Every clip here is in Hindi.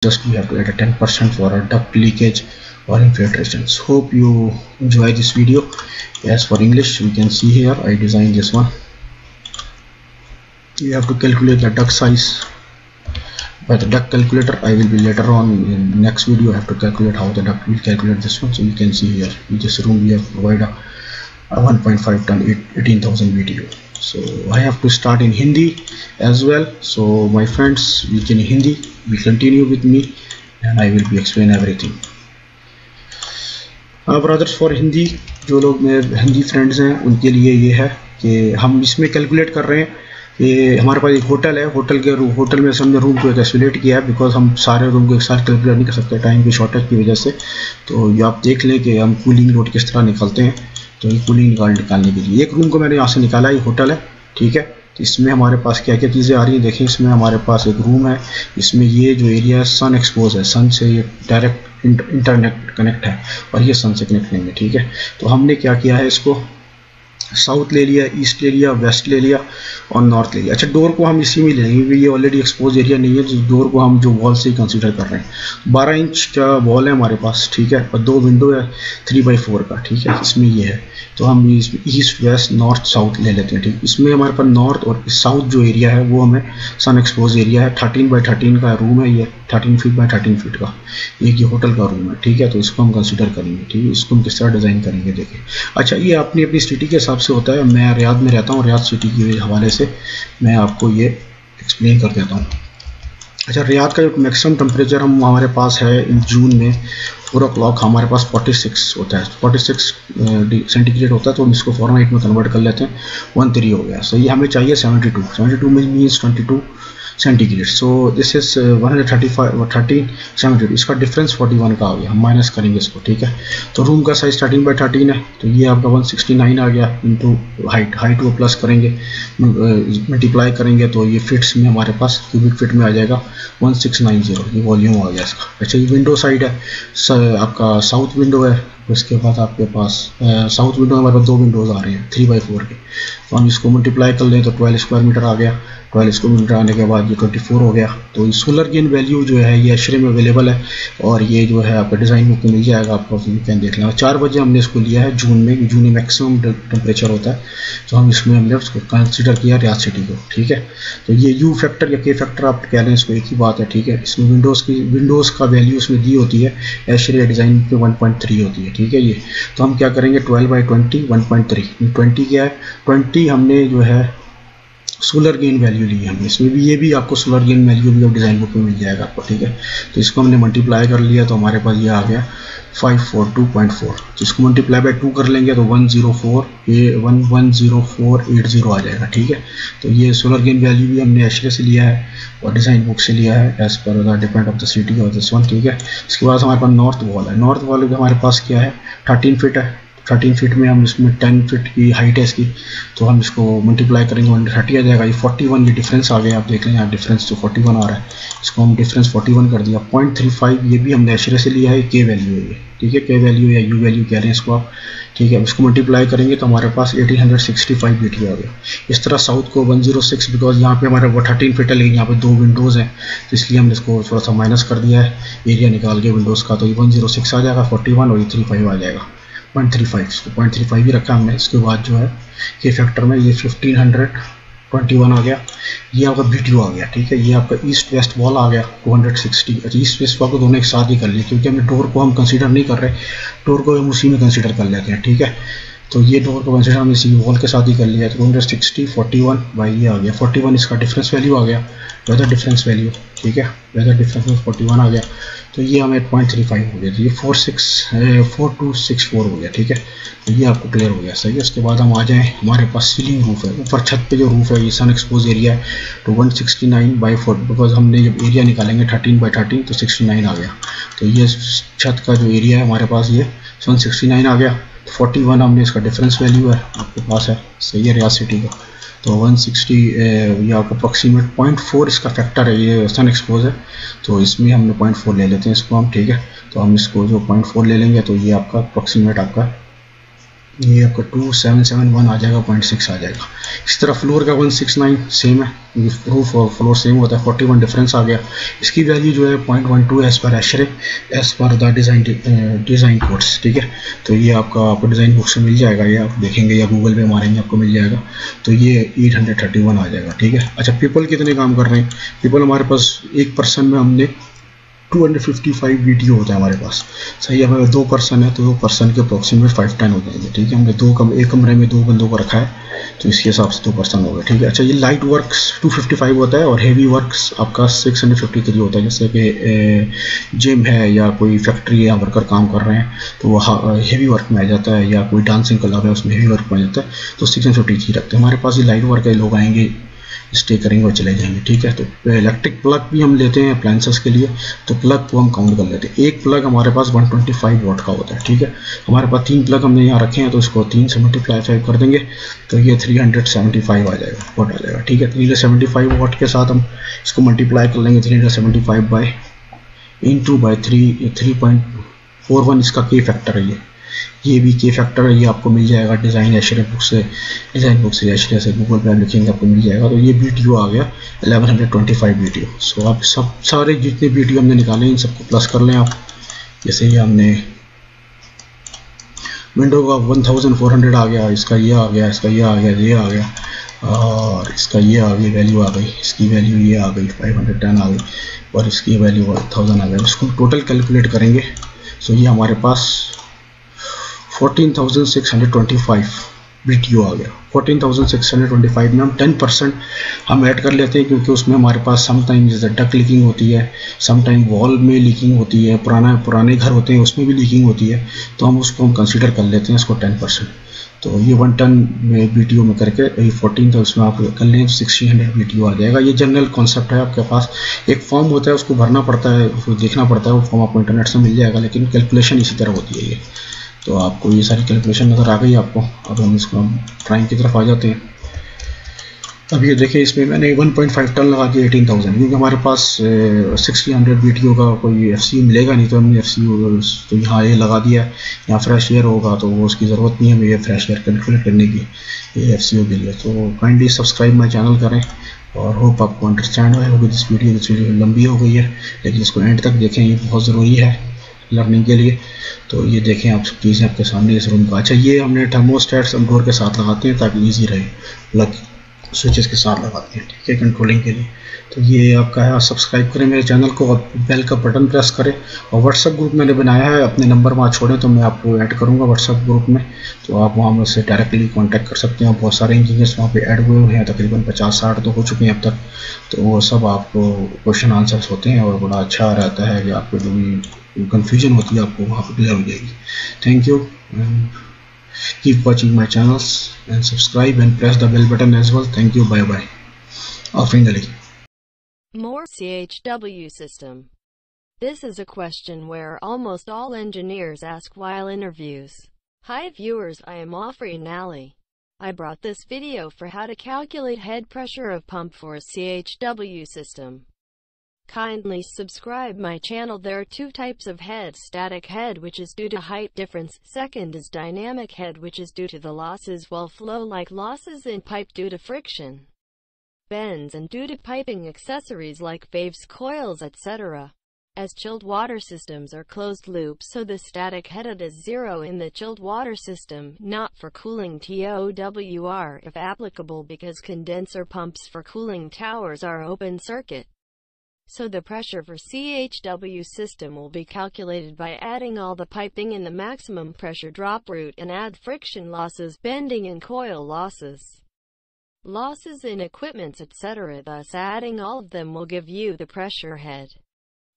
just we have to add a 10% for a duct leakage or infiltrations. Hope you enjoy this video. As for English, we can see here I designed this one. You have to calculate the duct size by the duct calculator. I will be later on in next video. I have to calculate how the duct will calculate this one. So you can see here in this room we have provided a 1.5 ton 18,000 BTU. So I have to start in Hindi as well. So my friends, we can Hindi, we continue with me and I will be explain everything. Brothers for Hindi, जो लोग मेरे हिंदी फ्रेंड्स हैं उनके लिए ये है कि हम इसमें कैलकुलेट कर रहे हैं कि हमारे पास एक होटल है, होटल में हमने रूम को एक एस्टिमेट किया है, बिकॉज हम सारे रूम को एक साथ कैलकुलेट नहीं कर सकते टाइम की शॉर्टेज की वजह से। तो ये आप देख लें कि हम कूलिंग लोड किस तरह निकालते हैं। तो ये कूलिंग निकालने के लिए एक रूम को मैंने यहाँ से निकाला, ये होटल है, ठीक है। तो इसमें हमारे पास क्या क्या चीज़ें आ रही हैं देखें। इसमें हमारे पास एक रूम है, इसमें ये जो एरिया है सन एक्सपोज है, सन से ये डायरेक्ट इंटरनेट कनेक्ट है और ये सन से कनेक्ट नहीं है, ठीक है। तो हमने क्या किया है, इसको साउथ ले लिया, ईस्ट ले लिया, वेस्ट ले लिया और नॉर्थ ले लिया। अच्छा, डोर को हम इसी में ले लेंगे, ये ऑलरेडी एक्सपोज एरिया नहीं है, तो डोर को हम जो वॉल से ही कंसीडर कर रहे हैं। 12 इंच का वॉल है हमारे पास, ठीक है, और 2 विंडो है 3/4 का, ठीक है। इसमें ये है, तो हम ईस्ट वेस्ट नॉर्थ साउथ ले लेते हैं, ठीक। इसमें हमारे पास नॉर्थ और साउथ जो एरिया है वो हमें सन एक्सपोज एरिया है। 13/13 का रूम है, ये 13 फीट बाय 13 फीट का एक ये होटल का रूम है, ठीक है। तो इसको हम कंसीडर करेंगे, ठीक है। इसको हम किस तरह डिज़ाइन करेंगे देखें। अच्छा, ये अपनी अपनी सिटी के हिसाब से होता है। मैं रियाद में रहता हूँ, रियाद सिटी के हवाले से मैं आपको ये एक्सप्लेन कर देता हूँ। अच्छा, रियाद का जो मैक्सिमम टेम्परेचर हमारे पास है इन जून में 4 o'clock हमारे पास 46 होता है, 46 सेंटीग्रेड होता है। तो हम इसको फॉरेनहाइट में कन्वर्ट कर लेते हैं, 13 हो गया। सो ये हमें चाहिए 72 means 22 centigrade. So this is 135 इसका डिफरेंस 41 का आ गया, हम माइनस करेंगे इसको, ठीक है। तो रूम का साइज 13/13 है, तो ये आपका 169 आ गया इंटू हाइट को प्लस करेंगे, मल्टीप्लाई करेंगे, तो ये फिट्स में हमारे पास क्यूबिक फिट में आ जाएगा 1690, ये वॉल्यूम आ गया इसका। अच्छा, ये विंडो साइड है, आपका साउथ विंडो है। उसके बाद आपके पास साउथ विंडो हमारे पास 2 विंडोज़ आ रहे हैं 3/4 के। तो हम इसको मल्टीप्लाई कर लें तो 12 स्क्वायर मीटर आ गया। 12 स्क्वायर मीटर आने के बाद ये 24 हो गया। तो ये सोलर गेन वैल्यू जो है ये एशरे में अवेलेबल है और ये जो है आपका डिज़ाइन बुक में मिल जाएगा आपको, कैन देख लेना। 4 बजे हमने इसको लिया है जून में मैक्सिमम टेम्परेचर होता है, तो हम इसमें हमने उसको कंसिडर किया रियाद सिटी को, ठीक है। तो ये यू फैक्टर या के फैक्टर आप कह लें, इसको एक ही बात है, ठीक है। इसमें विंडोज़ का वैल्यू इसमें दी होती है, एशरे डिज़ाइन पे 1.3 होती है, ठीक है। ये तो हम क्या करेंगे 12/20 1.3, 20 क्या है, 20 हमने जो है सोलर गेन वैल्यू ली है हमने। इसमें भी ये भी आपको सोलर गेन वैल्यू भी डिज़ाइन बुक में मिल जाएगा आपको, ठीक है। तो इसको हमने मल्टीप्लाई कर लिया तो हमारे पास ये आ गया 542.4। तो इसको मल्टीप्लाई बाय 2 कर लेंगे तो 10480 आ जाएगा, ठीक है। तो ये सोलर गेन वैल्यू भी हमने एशरे से लिया है और डिज़ाइन बुक से लिया है as per the depend of the city और दिस वन, ठीक है। इसके बाद हमारे पास नॉर्थ वॉल है। नॉर्थ वॉल हमारे पास क्या है 13 फीट है। 13 फीट में हम इसमें 10 फीट की हाइट है इसकी, तो हम इसको मल्टीप्लाई करेंगे 130 आ जाएगा। ये 41 ये डिफरेंस आ गया, आप देख लें यहाँ डिफरेंस जो 41 आ रहा है, इसको हम डिफरेंस 41 कर दिया। 0.35 ये भी हमने एशरे से लिया है, के वैल्यू है ये, ठीक है। के वैल्यू या यू वैल्यू कह रहे हैं इसको आप, ठीक है। इसको मल्टीप्लाई करेंगे तो हमारे पास 1865 BTU आ गया। इस तरह साउथ को 106, बिकॉज यहाँ पे हमारे वो 13 फीट है लेकिन यहाँ पे 2 विंडोज़ हैं, तो इसलिए हमने इसको थोड़ा सा माइनस कर दिया है एरिया निकाल के विंडोज़ का। तो ये 106 आ जाएगा, 41 और ये 35 आ जाएगा 0.35, इसको 0.35 ही रखा हमने। इसके बाद जो है के फैक्टर में ये 1521 आ गया, ये आपका BTU आ गया, ठीक है। ये आपका ईस्ट वेस्ट वॉल आ गया 260। अच्छा, ईस्ट वेस्ट वॉल को दोनों एक साथ ही कर लिए क्योंकि हमने डोर को हम कंसीडर नहीं कर रहे, डोर को हम उसी में कंसीडर कर लेते हैं, ठीक है। तो ये डोर को कंसीडर हमने इसी वॉल के साथ ही कर लिया है। तो 260 41 बाई ये आ गया 41, इसका डिफरेंस वैल्यू आ गया, वेदर डिफरेंस वैल्यू, ठीक है। वेदर डिफरेंस में 41 आ गया, तो ये हमें 0.35 हो गया। तो ये 4264 हो गया, ठीक है। तो ये आपको क्लियर हो गया, सही है। उसके बाद हम आ जाएँ, हमारे पास सीलिंग रूफ है, ऊपर छत पे जो रूफ है ये सन एक्सपोज एरिया है, तो 169/4, बिकॉज हमने जब एरिया निकालेंगे 13/13 तो 69 आ गया। तो ये छत का जो एरिया है हमारे पास ये 169 आ गया। 41 हमने इसका डिफरेंस वैल्यू है आपके पास है, सही है, रियाद सिटी का। तो 160 ये आपको अप्रॉक्सीमेट 0.4 इसका फैक्टर है, ये सन एक्सपोज है, तो इसमें हमने 0.4 ले लेते हैं इसको हम, ठीक है। तो हम इसको जो 0.4 ले लेंगे तो ये आपका अप्रॉक्सीमेट आपका ये आपका 2771 आ जाएगा, 0.6 आ जाएगा। इस तरह फ्लोर का 169 सेम है, रूफ और फ्लोर सेम होता है, 41 डिफरेंस आ गया। इसकी वैल्यू जो है 0.12 as per ASHRAE, as per the design codes, ठीक है। तो ये आपको डिज़ाइन बुक से मिल जाएगा, ये आप देखेंगे या गूगल पे मारेंगे आपको मिल जाएगा। तो ये 831 आ जाएगा, ठीक है। अच्छा, पीपल कितने काम कर रहे हैं? पीपल हमारे पास एक पर्सन में हमने 255 वीडियो होता है हमारे पास, सही है। हमारे 2 पर्सन है तो 2 पर्सन के अप्रोक्सीमेट 510 हो जाएंगे, ठीक है। हमने एक कमरे में 2 बंदों को रखा है, तो इसके हिसाब से 2 पर्सन हो गए, ठीक है। अच्छा, ये लाइट वर्क्स 255 होता है और हेवी वर्क्स आपका 653 होता है। जैसे कि जिम है या कोई फैक्ट्री या वर्कर काम कर रहे हैं तो वो हेवी वर्क में आ जाता है, या कोई डांसिंग क्लब है उसमें हेवी वर्क में आ जाता है, तो 653 रखते हैं। हमारे पास ये लाइट वर्क है, लोग आएंगे स्टे करेंगे और चले जाएंगे, ठीक है। तो इलेक्ट्रिक प्लग भी हम लेते हैं अप्लायंसेस के लिए, तो प्लग को हम काउंट कर लेते हैं। एक प्लग हमारे पास 125 वॉट का होता है, ठीक है। हमारे पास 3 प्लग हमने यहाँ रखे हैं, तो इसको 3 से मल्टीप्लाई 5 कर देंगे तो ये 375 आ जाएगा, वॉट आ जाएगा, ठीक है। 375 वॉट के साथ हम इसको मल्टीप्लाई कर लेंगे, 375 बाई इंटू बाई 3.41 इसका के फैक्टर है। ये भी के फैक्टर है, ये आपको मिल जाएगा डिज़ाइन बुक से एशरे से गूगल पे लिखेंगे आपको मिल जाएगा। तो ये वीडियो आ गया 1125 वीडियो। सो आप सारे जितने वीडियो हमने निकाले इन सबको प्लस कर लें आप। जैसे ये हमने विंडो का 1400 आ गया, इसका ये आ गया, इसका ये आ गया, ये आ गया, और इसका ये आ गई वैल्यू आ गई, इसकी वैल्यू ये आ गई 510 आ गई, और इसकी वैल्यू 1000 आ गई। इसको टोटल कैलकुलेट करेंगे सो ये हमारे पास 14,625 वीडियो आ गया। 14,625 में हम 10% हम ऐड कर लेते हैं, क्योंकि उसमें हमारे पास समटाइम जैसे डक लीकिंग होती है, समटाइम वॉल में लीकिंग होती है, पुराने घर होते हैं उसमें भी लीकिंग होती है, तो हम उसको कंसीडर कर लेते हैं इसको 10%। तो ये 1 टन में वीडियो में करके ये 14 था, उसमें आप कर लें 1600 वीडियो आ जाएगा। ये जनरल कॉन्सेप्ट है। आपके पास एक फॉर्म होता है, उसको भरना पड़ता है, उसको देखना पड़ता है, वो फॉर्म आपको इंटरनेट से मिल जाएगा, लेकिन कैलकुलेशन इसी तरह होती है ये। तो आपको ये सारी कैलकुलेशन नज़र आ गई आपको। अब हम इसको ड्राइंग की तरफ आ जाते हैं। अब ये देखिए, इसमें मैंने 1.5 टन लगा के 18,000, क्योंकि हमारे पास 1600 वीडियो का कोई एफसीयू मिलेगा नहीं, तो हमने एफसीयू तो यहाँ ये लगा दिया है। यहाँ फ्रेश एयर होगा तो वो उसकी ज़रूरत नहीं है हमें ये फ्रेश एयर कैलकुलेट करने की ये एफसीयू के लिए। तो काइंडली सब्सक्राइब माई चैनल करें, और होप आपको अंडरस्टैंड होगी दिस वीडियो लंबी हो गई है, लेकिन इसको एंड तक देखें, ये बहुत ज़रूरी है लर्निंग के लिए। तो ये देखें आप सब चीज़ें आपके सामने इस रूम का। अच्छा, ये हमने थर्मोस्टेट्स हम डोर के साथ लगाते हैं ताकि इजी रहे, प्लग स्विचेस के साथ लगाते हैं, ठीक है, कंट्रोलिंग के लिए। तो ये आपका है, सब्सक्राइब करें मेरे चैनल को और बेल का बटन प्रेस करें। और व्हाट्सअप ग्रुप मैंने बनाया है, अपने नंबर वहाँ छोड़ें तो मैं आपको ऐड करूँगा व्हाट्सअप ग्रुप में, तो आप वहाँ मुझसे डायरेक्टली कांटेक्ट कर सकते हैं। बहुत सारे इंजीनियर्स वहाँ पे ऐड हुए हैं, तकरीबन 50-60 तो हो चुके हैं अब तक। तो वो सब आपको क्वेश्चन आंसर्स होते हैं और बड़ा अच्छा रहता है कि आपको जो भी कन्फ्यूजन होती है आपको वहाँ पर क्लियर हो जाएगी। Thank you, keep watching my channels and subscribe and press the bell button as well. Thank you, bye bye. Finally, more CHW system. This is a question where almost all engineers ask while interviews. Hi viewers, I am Afreen Ali. I brought this video for how to calculate head pressure of pump for a CHW system. Kindly subscribe my channel. There are 2 types of head: static head, which is due to height difference. Second is dynamic head, which is due to the losses while flow, like losses in pipe due to friction, bends, and due to piping accessories like valves, coils, etc. As chilled water systems are closed loop, so the static head is 0 in the chilled water system, not for cooling TOWR if applicable, because condenser pumps for cooling towers are open circuit. So the pressure for CHW system will be calculated by adding all the piping in the maximum pressure drop route and add friction losses, bending, and coil losses. Losses in equipments, etc. Thus adding all of them will give you the pressure head.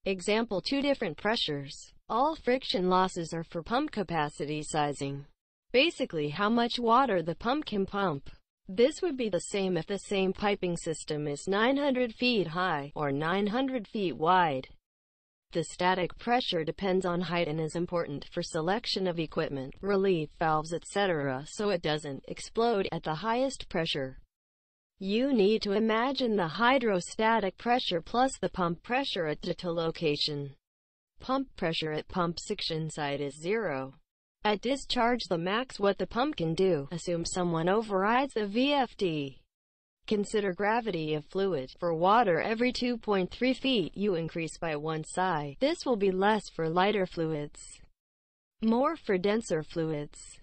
Example: 2 different pressures. All friction losses are for pump capacity sizing. Basically how much water the pump can pump. This would be the same if the same piping system is 900 feet high or 900 feet wide. The static pressure depends on height and is important for selection of equipment, relief valves, etc., so it doesn't explode at the highest pressure. You need to imagine the hydrostatic pressure plus the pump pressure at the location. Pump pressure at pump suction site is 0. At discharge the max what the pump can do. Assume someone overrides the VFD. Consider gravity of fluid. For water every 2.3 feet you increase by 1 psi. This will be less for lighter fluids, more for denser fluids.